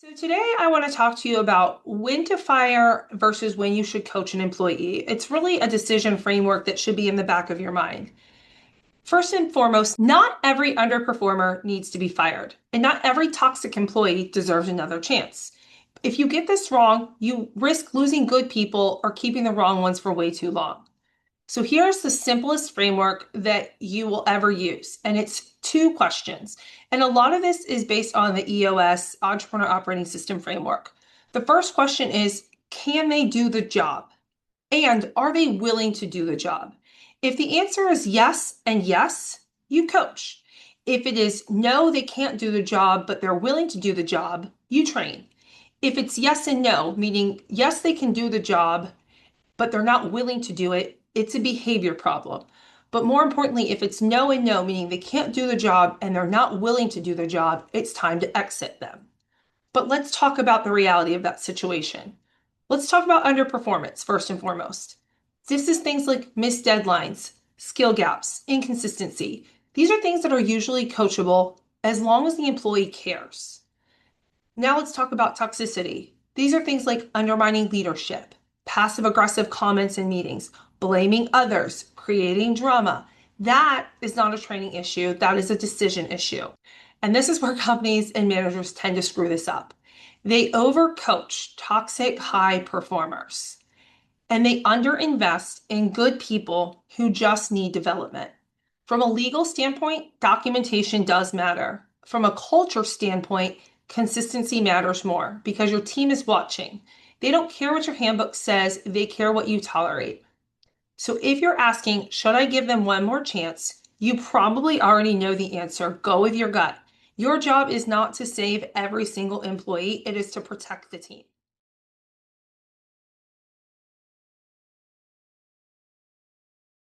So today I want to talk to you about when to fire versus when you should coach an employee. It's really a decision framework that should be in the back of your mind. First and foremost, not every underperformer needs to be fired, and not every toxic employee deserves another chance. If you get this wrong, you risk losing good people or keeping the wrong ones for way too long. So here's the simplest framework that you will ever use, and it's two questions. And a lot of this is based on the EOS, Entrepreneur Operating System framework. The first question is, can they do the job? And are they willing to do the job? If the answer is yes and yes, you coach. If it is no, they can't do the job, but they're willing to do the job, you train. If it's yes and no, meaning yes, they can do the job, but they're not willing to do it, it's a behavior problem. But more importantly, if it's no and no, meaning they can't do the job and they're not willing to do the job, it's time to exit them. But let's talk about the reality of that situation. Let's talk about underperformance first and foremost. This is things like missed deadlines, skill gaps, inconsistency. These are things that are usually coachable as long as the employee cares. Now let's talk about toxicity. These are things like undermining leadership, passive aggressive comments in meetings, blaming others, creating drama. That is not a training issue. That is a decision issue. And this is where companies and managers tend to screw this up. They overcoach toxic high performers and they underinvest in good people who just need development. From a legal standpoint, documentation does matter. From a culture standpoint, consistency matters more because your team is watching. They don't care what your handbook says, they care what you tolerate. So if you're asking, should I give them one more chance? You probably already know the answer. Go with your gut. Your job is not to save every single employee, it is to protect the team.